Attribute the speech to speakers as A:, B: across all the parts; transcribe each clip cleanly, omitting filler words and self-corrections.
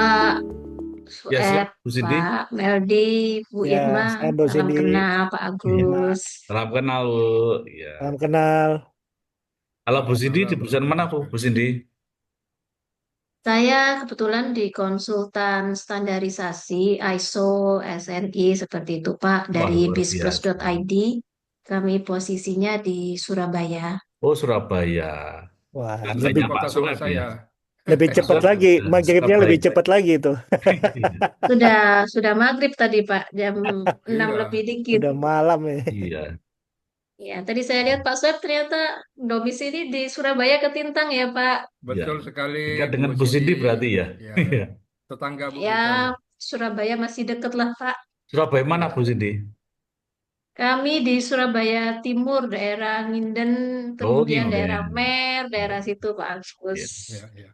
A: Pak
B: Ya,
A: Sueb,
B: silakan Bu Cindy.
A: Pak Meldi, Bu
C: Ya,
A: Irma,
C: saya Bu
A: salam
C: Cindy.
A: kenal Pak
B: Iya.
A: Agus.
B: Salam kenal, Bu. Ya.
C: Salam kenal.
B: Kalau Bu
D: Selamat
B: Cindy di
D: malam
B: perusahaan mana,
D: rekan-rekan
B: Bu
D: sekalian.
B: Cindy?
A: Saya kebetulan di konsultan standarisasi ISO, SNI seperti itu Pak
B: Wah,
A: dari
B: luar biasa.
A: bizplus.id. Kami posisinya di Surabaya.
B: Oh, Surabaya.
C: Wah,
D: Satu
B: Bantainya Pak
D: kota sama
B: Sueb ya.
D: saya.
C: lebih
B: Pak
C: cepat
B: Sueb
C: lagi.
B: juga
C: Maghribnya lebih
B: Surabaya.
C: cepat lagi itu.
A: Sudah maghrib tadi Pak, jam 6 lebih
D: Iya,
A: dikit.
C: Udah malam ya.
B: Iya.
A: Ya, tadi saya lihat Pak Sueb ternyata domisili di Surabaya Ketintang ya Pak.
B: Iya.
D: betul sekali
B: Dekat
D: Bu
B: dengan Bu
D: Cindy.
B: Cindy berarti ya.
D: Ya,
B: Iya.
D: tetangga Bu
A: Ya,
D: kita ini.
A: Surabaya masih deket lah, Pak.
B: Surabaya mana, Bu
D: Iya,
B: Cindy?
A: Kami di Surabaya Timur, daerah Nginden,
B: Oh,
A: kemudian daerah
B: Nginden.
A: Mer, daerah situ, Pak Agus.
B: Iya.
D: iya, iya.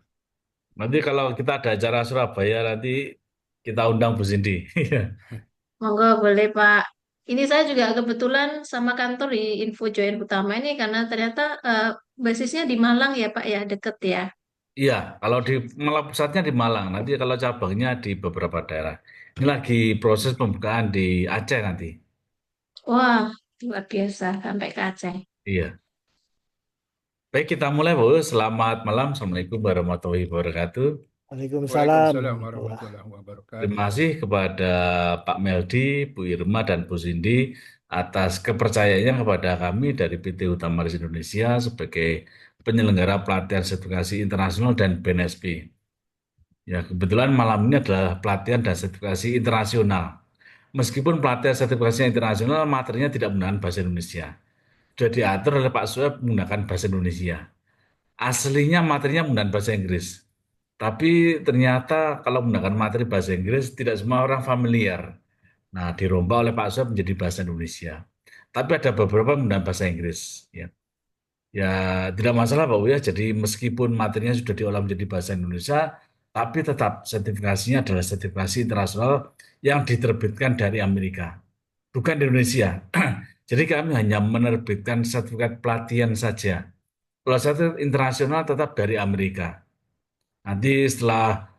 B: Nanti kalau kita ada acara Surabaya, nanti kita undang Bu Cindy. Iya.
A: Monggo boleh, Pak. Ini saya juga kebetulan sama kantor di Info Join Utama ini karena ternyata basisnya di Malang ya, Pak ya, deket ya.
B: Iya, kalau di Malang pusatnya di Malang, nanti kalau cabangnya di beberapa daerah. Ini lagi proses pembukaan di Aceh nanti.
A: Wah, luar biasa sampai ke Aceh.
B: Iya. Baik, kita mulai, Bu. Selamat malam. Assalamualaikum warahmatullahi wabarakatuh.
C: Waalaikumsalam.
D: Waalaikumsalam
C: Warahmatullah.
D: warahmatullahi
B: Terima
D: wabarakatuh.
B: kasih kepada Pak Meldi, Bu Irma, dan Bu Cindy atas kepercayaannya kepada kami dari PT Utama Ris Indonesia sebagai penyelenggara pelatihan sertifikasi internasional dan BNSP. Ya, kebetulan malam ini adalah pelatihan dan sertifikasi internasional. Meskipun pelatihan sertifikasi internasional materinya tidak menggunakan bahasa Indonesia. Sudah diatur oleh Pak Sueb menggunakan bahasa Indonesia. Aslinya materinya menggunakan bahasa Inggris. Tapi ternyata kalau menggunakan materi bahasa Inggris tidak semua orang familiar. Nah, dirombak oleh Pak Soeb menjadi bahasa Indonesia. Tapi ada beberapa menggunakan bahasa Inggris. Ya, ya tidak masalah Pak Uya. Jadi meskipun materinya sudah diolah menjadi bahasa Indonesia, tapi tetap sertifikasinya adalah sertifikasi internasional yang diterbitkan dari Amerika, bukan di Indonesia. Jadi kami hanya menerbitkan sertifikat pelatihan saja. Kalau sertifikat internasional tetap dari Amerika. Nanti setelah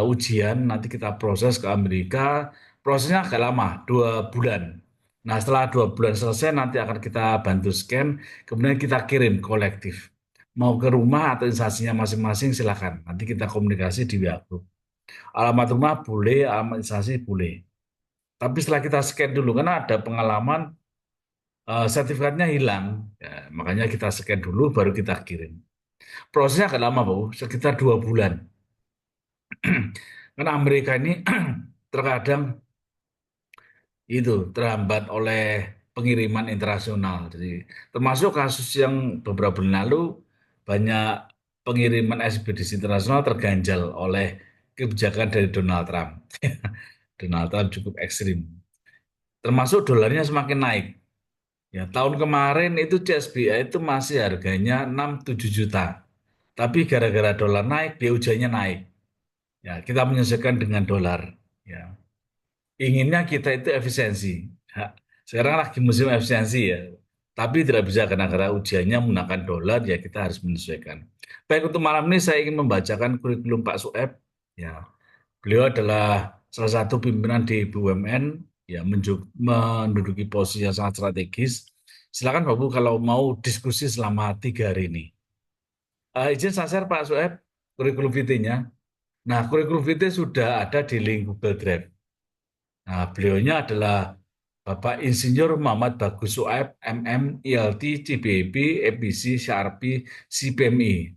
B: ujian, nanti kita proses ke Amerika. Prosesnya agak lama, 2 bulan. Nah, setelah 2 bulan selesai, nanti akan kita bantu scan, kemudian kita kirim kolektif. Mau ke rumah atau instansinya masing-masing, silakan. Nanti kita komunikasi di WA Group. Alamat rumah boleh, alamat instansi boleh. Tapi setelah kita scan dulu, karena ada pengalaman sertifikatnya hilang. Ya, makanya kita scan dulu, baru kita kirim. Prosesnya agak lama, Bu, sekitar 2 bulan. Karena Amerika ini terkadang itu terhambat oleh pengiriman internasional. Jadi termasuk kasus yang beberapa bulan lalu banyak pengiriman ekspedisi internasional terganjal oleh kebijakan dari Donald Trump. Donald Trump cukup ekstrim. Termasuk dolarnya semakin naik. Ya, tahun kemarin itu CSBA itu masih harganya 6-7 juta. Tapi gara-gara dolar naik, BUJ-nya naik. Ya, kita menyesuaikan dengan dolar. Ya. Inginnya kita itu efisiensi. Ha, sekarang lagi musim efisiensi ya. Tapi tidak bisa karena ujiannya menggunakan dolar ya kita harus menyesuaikan. Baik untuk malam ini saya ingin membacakan kurikulum Pak Sueb. Ya, beliau adalah salah satu pimpinan di BUMN ya menduduki posisi yang sangat strategis. Silakan Bapak Bu kalau mau diskusi selama 3 hari ini. Izin saya share Pak Sueb kurikulum VT-nya. Nah, kurikulum VT sudah ada di link Google Drive. Nah, beliaunya adalah Bapak Insinyur Muhammad Bagus Suaib, MM, ILT, CBB, EPC, CRP, CPMI.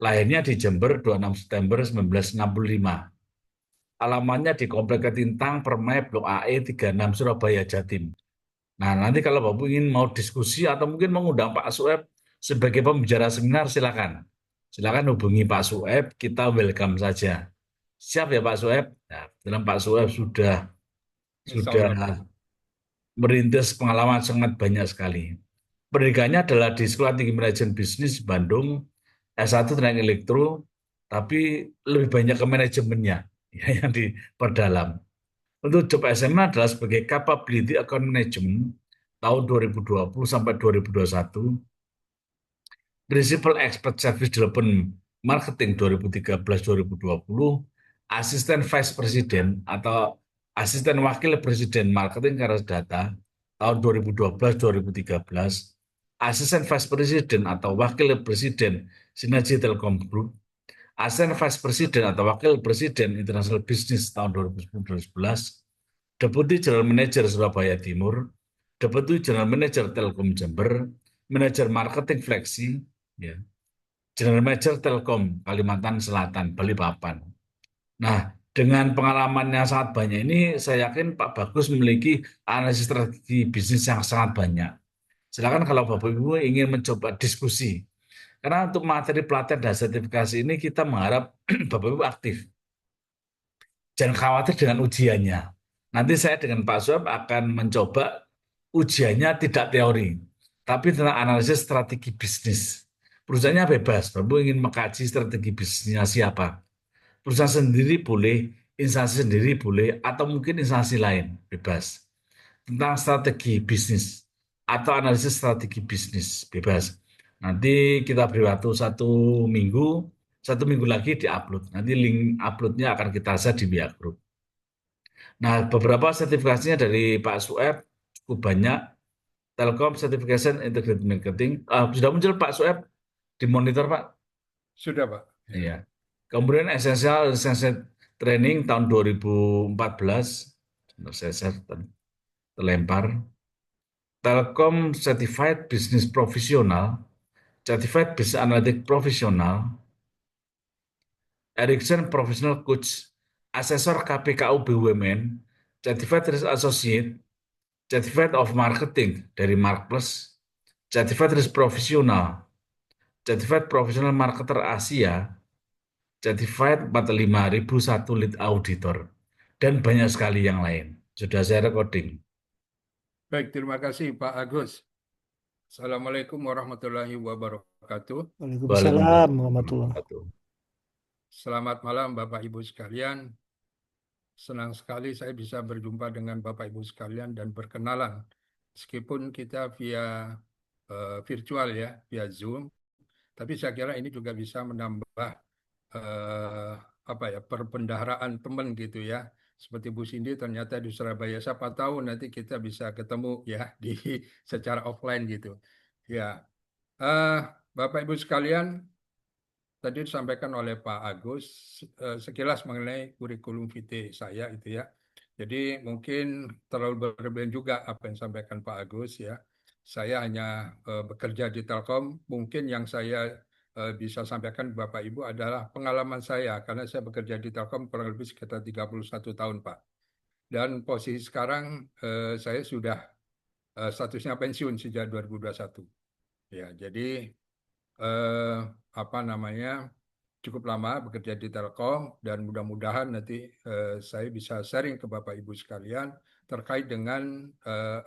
B: Lahirnya di Jember 26 September 1965. Alamannya di Komplek Ketintang, Permai, Blok AE 36, Surabaya, Jatim. Nah, nanti kalau Bapak ingin mau diskusi atau mungkin mengundang Pak Sueb sebagai pembicara seminar, silakan. Silakan hubungi Pak Sueb, kita welcome saja. Siap ya Pak Sueb? Nah, dalam Pak Sueb sudah
D: Insya
B: sudah
D: Allah.
B: merintis pengalaman sangat banyak sekali. Pendidikannya adalah di Sekolah Tinggi Manajemen Bisnis Bandung, S1 Teknik Elektro, tapi lebih banyak ke manajemennya ya, yang diperdalam. Untuk job SMA adalah sebagai Capability Account Management tahun 2020 sampai 2021, Principal Expert Service Development Marketing 2013-2020, asisten vice president atau asisten wakil presiden marketing Career Data tahun 2012-2013, asisten vice president atau wakil presiden Sinergi Telkom Group, asisten vice president atau wakil presiden International Business tahun 2010-2011, Deputi General Manager Surabaya Timur, Deputi General Manager Telkom Jember, Manajer Marketing Fleksi, ya, General Manager Telkom Kalimantan Selatan, Balikpapan. Nah, dengan pengalaman yang sangat banyak ini, saya yakin Pak Bagus memiliki analisis strategi bisnis yang sangat banyak. Silakan kalau Bapak Ibu ingin mencoba diskusi. Karena untuk materi pelatihan dan sertifikasi ini kita mengharap Bapak Ibu aktif. Jangan khawatir dengan ujiannya. Nanti saya dengan Pak Suap akan mencoba ujiannya tidak teori, tapi tentang analisis strategi bisnis. Perusahaannya bebas, Bapak ingin mengkaji strategi bisnisnya siapa. Perusahaan sendiri boleh, instansi sendiri boleh, atau mungkin instansi lain, bebas. Tentang strategi bisnis atau analisis strategi bisnis, bebas. Nanti kita beri waktu satu minggu lagi di-upload. Nanti link uploadnya akan kita share di via Group. Nah, beberapa sertifikasinya dari Pak Sueb cukup banyak. Telkom Certification Integrated Marketing. Sudah muncul Pak Sueb di monitor, Pak?
D: Sudah, Pak. Ya.
B: Iya. Kemudian Essential Training tahun 2014. Saya share, terlempar. Telkom Certified Business Professional, Certified Business Analytic Professional, Ericsson Professional Coach, Asesor KPKU BUMN, Certified Risk Associate, Certified of Marketing dari Markplus, Certified Risk Professional, Certified Professional Marketer Asia, Certified 45001 Lead Auditor, dan banyak sekali yang lain. Sudah saya recording.
D: Baik, terima kasih Pak Agus. Assalamualaikum warahmatullahi wabarakatuh.
C: Waalaikumsalam warahmatullahi.
D: Selamat malam Bapak Ibu sekalian. Senang sekali saya bisa berjumpa dengan Bapak Ibu sekalian dan berkenalan. Meskipun kita via virtual ya, via Zoom, tapi saya kira ini juga bisa menambah perbendaharaan teman gitu ya. Seperti Bu Cindy ternyata di Surabaya, siapa tahu nanti kita bisa ketemu ya di secara offline gitu. Ya, Bapak Ibu sekalian, tadi disampaikan oleh Pak Agus sekilas mengenai kurikulum vitae saya itu ya. Jadi mungkin terlalu berlebihan juga apa yang disampaikan Pak Agus ya. Saya hanya bekerja di Telkom. Mungkin yang saya bisa sampaikan Bapak Ibu adalah pengalaman saya karena saya bekerja di Telkom kurang lebih sekitar 31 tahun Pak. Dan posisi sekarang saya sudah statusnya pensiun sejak 2021. Ya, jadi cukup lama bekerja di Telkom dan mudah-mudahan nanti saya bisa sharing ke Bapak Ibu sekalian terkait dengan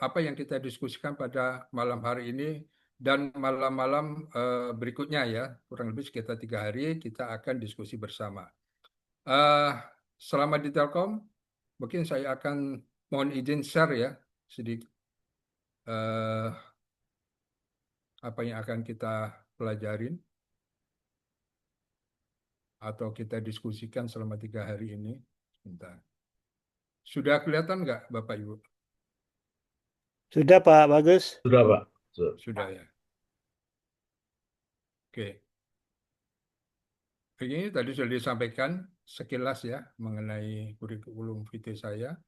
D: apa yang kita diskusikan pada malam hari ini dan malam-malam berikutnya ya, kurang lebih sekitar 3 hari kita akan diskusi bersama. Selama di Telkom, mungkin saya akan mohon izin share ya sedikit apa yang akan kita pelajarin atau kita diskusikan selama 3 hari ini. Sebentar. Sudah kelihatan nggak Bapak Ibu?
C: Sudah Pak Bagus?
B: Sudah, Pak.
D: Sudah ya. Oke. Ini tadi sudah disampaikan sekilas ya mengenai kurikulum vitae saya.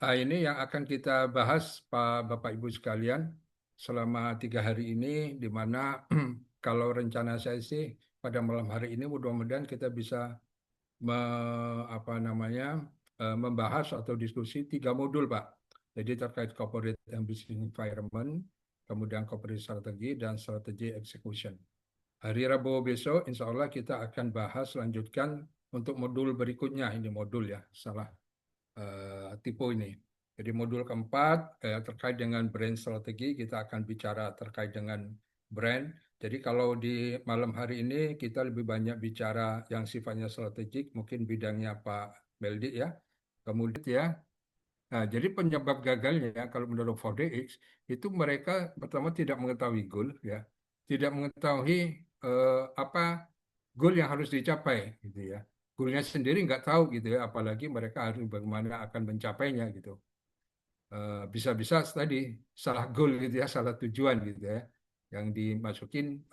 D: Nah, ini yang akan kita bahas Bapak Ibu sekalian selama 3 hari ini, di mana kalau rencana saya sih pada malam hari ini mudah-mudahan kita bisa membahas atau diskusi 3 modul Pak. Jadi terkait corporate and business environment, kemudian corporate strategi dan strategi execution. Hari Rabu besok insya Allah kita akan bahas lanjutkan untuk modul berikutnya. Ini modul ya, salah tipe ini. Jadi modul keempat terkait dengan brand strategi, kita akan bicara terkait dengan brand. Jadi kalau di malam hari ini kita lebih banyak bicara yang sifatnya strategik, mungkin bidangnya Pak Meldi ya. Kemudian ya, nah, jadi penyebab gagalnya kalau menurut 4DX itu mereka pertama tidak mengetahui goal ya, tidak mengetahui apa goal yang harus dicapai gitu ya. goalnya sendiri nggak tahu gitu ya, apalagi mereka harus bagaimana akan mencapainya gitu. Bisa-bisa tadi salah goal gitu ya, salah tujuan gitu ya, yang dimasukin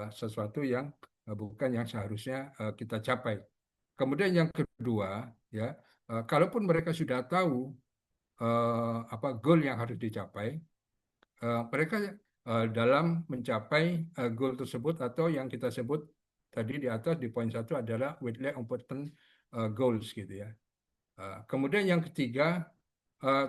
D: sesuatu yang bukan yang seharusnya kita capai. Kemudian yang kedua ya, kalaupun mereka sudah tahu apa goal yang harus dicapai, mereka dalam mencapai goal tersebut atau yang kita sebut tadi di atas di poin 1 adalah widely important goals gitu ya. Kemudian yang ketiga,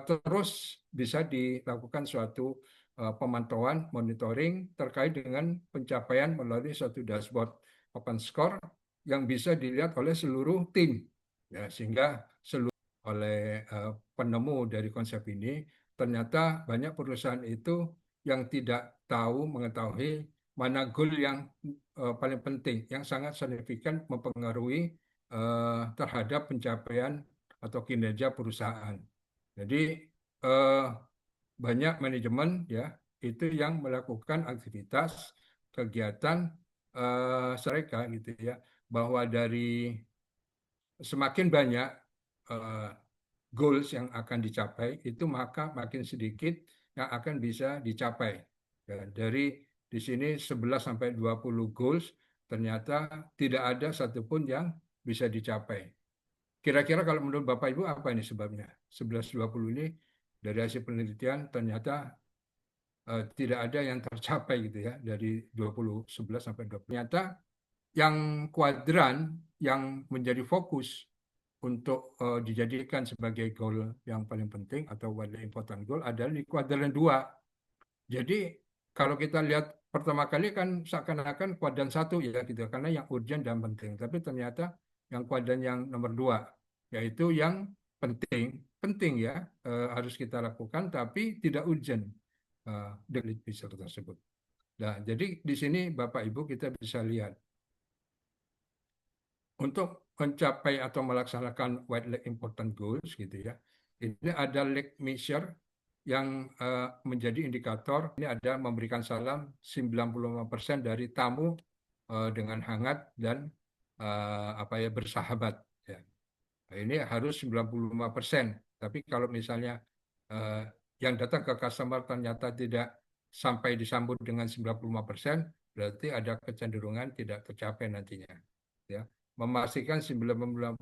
D: terus bisa dilakukan suatu pemantauan, monitoring terkait dengan pencapaian melalui suatu dashboard open score yang bisa dilihat oleh seluruh tim, ya, sehingga seluruh oleh penemu dari konsep ini ternyata banyak perusahaan itu yang tidak tahu mengetahui mana goal yang paling penting, yang sangat signifikan mempengaruhi terhadap pencapaian atau kinerja perusahaan. Jadi eh, banyak manajemen ya itu yang melakukan aktivitas kegiatan mereka gitu ya, bahwa dari semakin banyak eh, goals yang akan dicapai itu maka makin sedikit yang akan bisa dicapai. Ya, dari di sini 11 sampai 20 goals ternyata tidak ada satupun yang bisa dicapai. Kira-kira kalau menurut Bapak Ibu apa ini sebabnya? 11-20 ini dari hasil penelitian ternyata tidak ada yang tercapai gitu ya, dari 20 11 sampai 20. Ternyata yang kuadran yang menjadi fokus untuk dijadikan sebagai goal yang paling penting atau widely important goal adalah di kuadran 2. Jadi kalau kita lihat pertama kali kan seakan-akan kuadran 1 ya gitu, karena yang urgent dan penting. Tapi ternyata yang kuadran yang nomor 2 yaitu yang penting, penting ya, harus kita lakukan tapi tidak urgent dari visual tersebut. Nah, jadi di sini Bapak Ibu kita bisa lihat untuk mencapai atau melaksanakan widely important goals gitu ya. Ini ada leg measure yang menjadi indikator. Ini ada memberikan salam 95% dari tamu dengan hangat dan apa ya bersahabat ya. Nah, ini harus 95%. Tapi kalau misalnya yang datang ke customer ternyata tidak sampai disambut dengan 95%, berarti ada kecenderungan tidak tercapai nantinya. Ya, memastikan 99%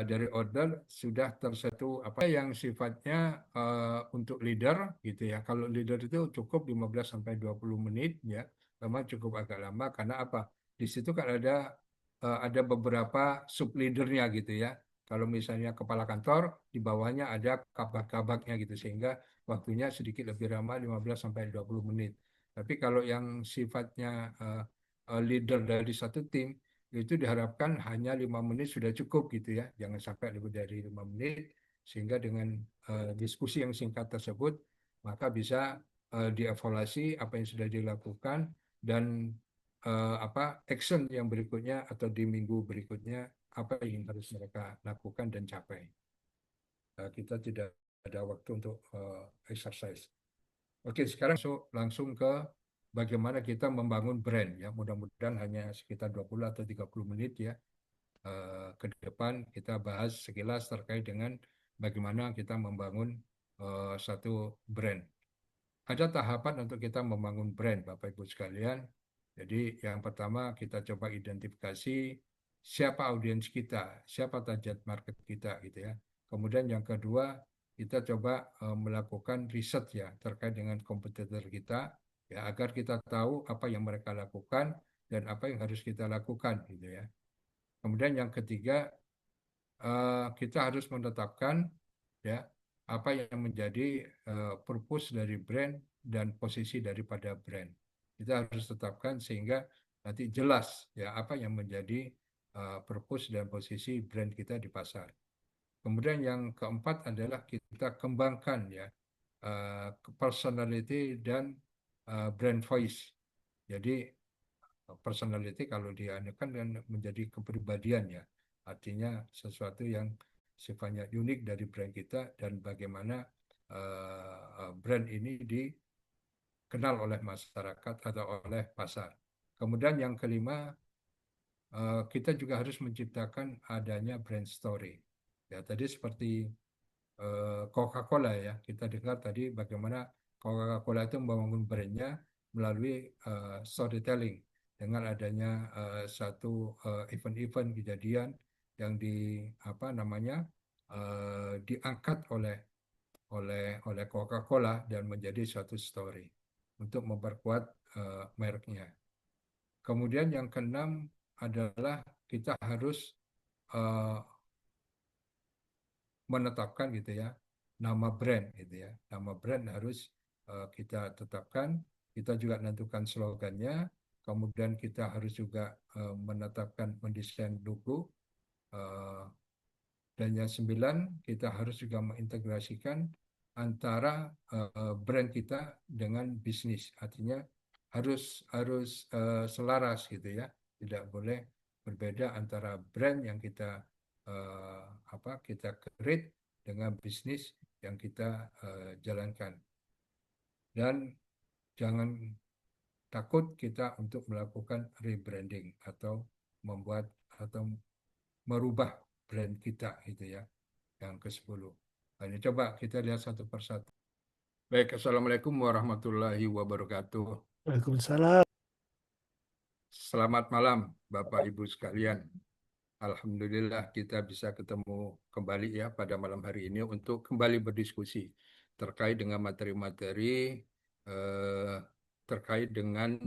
D: dari order sudah tersentuh apa yang sifatnya untuk leader gitu ya. Kalau leader itu cukup 15 sampai 20 menit ya. Memang cukup agak lama karena apa? Di situ kan ada beberapa sub leadernya gitu ya. Kalau misalnya kepala kantor, di bawahnya ada kabak-kabaknya gitu sehingga waktunya sedikit lebih lama 15 sampai 20 menit. Tapi kalau yang sifatnya leader dari satu tim itu diharapkan hanya 5 menit sudah cukup gitu ya, jangan sampai lebih dari 5 menit sehingga dengan diskusi yang singkat tersebut maka bisa dievaluasi apa yang sudah dilakukan dan apa action yang berikutnya atau di minggu berikutnya apa yang harus mereka lakukan dan capai. Kita tidak ada waktu untuk exercise. Oke, sekarang langsung ke bagaimana kita membangun brand ya. Mudah-mudahan hanya sekitar 20 atau 30 menit ya. Ke depan kita bahas sekilas terkait dengan bagaimana kita membangun satu brand. Ada tahapan untuk kita membangun brand, Bapak Ibu sekalian. Jadi yang pertama kita coba identifikasi siapa audiens kita, siapa target market kita gitu ya. Kemudian yang kedua kita coba melakukan riset ya terkait dengan kompetitor kita ya agar kita tahu apa yang mereka lakukan dan apa yang harus kita lakukan gitu ya. Kemudian yang ketiga kita harus menetapkan ya apa yang menjadi purpose dari brand dan posisi daripada brand. Kita harus tetapkan sehingga nanti jelas ya apa yang menjadi purpose dan posisi brand kita di pasar. Kemudian yang keempat adalah kita kembangkan ya personality dan brand voice. Jadi personality kalau dianukan kan menjadi kepribadian ya. Artinya sesuatu yang sifatnya unik dari brand kita dan bagaimana brand ini dikenal oleh masyarakat atau oleh pasar. Kemudian yang kelima kita juga harus menciptakan adanya brand story. Ya, tadi seperti Coca-Cola ya, kita dengar tadi bagaimana Coca-Cola itu membangun brandnya melalui storytelling dengan adanya satu event-event kejadian yang apa namanya diangkat oleh Coca-Cola dan menjadi suatu story untuk memperkuat mereknya. Kemudian yang keenam adalah kita harus eh, menetapkan gitu ya nama brand gitu ya. Nama brand harus kita tetapkan. Kita juga menentukan slogannya. Kemudian kita harus juga menetapkan mendesain logo. eh, Dan yang sembilan, kita harus juga mengintegrasikan antara brand kita dengan bisnis. Artinya harus harus selaras gitu ya. Tidak boleh berbeda antara brand yang kita eh, kita create dengan bisnis yang kita jalankan. Dan jangan takut kita untuk melakukan rebranding atau membuat atau merubah brand kita gitu ya. Yang ke-10. Nah, ini coba kita lihat satu persatu. Baik, Assalamualaikum warahmatullahi wabarakatuh.
C: Waalaikumsalam.
D: Selamat malam, Bapak Ibu sekalian. Alhamdulillah kita bisa ketemu kembali ya pada malam hari ini untuk kembali berdiskusi terkait dengan materi-materi eh, terkait dengan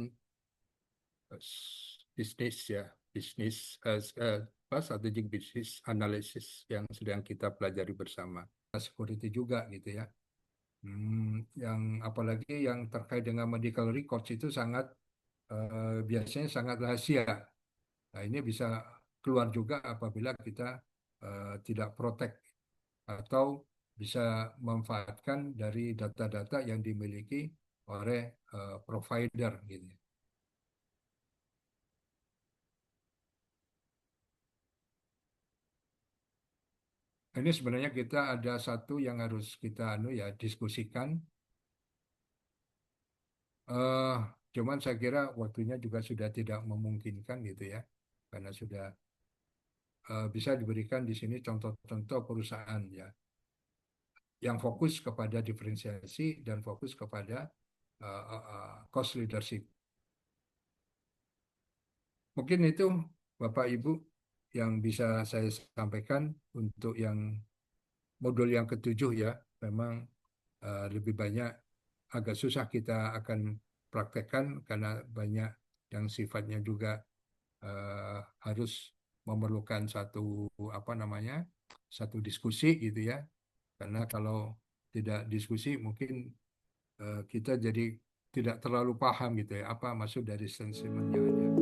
D: bisnis ya, bisnis strategic business analysis yang sedang kita pelajari bersama. Security juga gitu ya. Yang apalagi yang terkait dengan medical records itu sangat biasanya sangat rahasia. Nah, ini bisa keluar juga apabila kita tidak protect atau bisa memanfaatkan dari data-data yang dimiliki oleh provider gitu. Ini sebenarnya kita ada satu yang harus kita ya diskusikan. eh Cuman saya kira waktunya juga sudah tidak memungkinkan gitu ya, karena sudah bisa diberikan di sini contoh-contoh perusahaan ya yang fokus kepada diferensiasi dan fokus kepada cost leadership. Mungkin itu Bapak Ibu yang bisa saya sampaikan untuk yang modul yang ketujuh ya. Memang lebih banyak agak susah kita akan praktekkan karena banyak yang sifatnya juga harus memerlukan satu apa namanya satu diskusi gitu ya. Karena kalau tidak diskusi mungkin kita jadi tidak terlalu paham gitu ya apa maksud dari statementnya.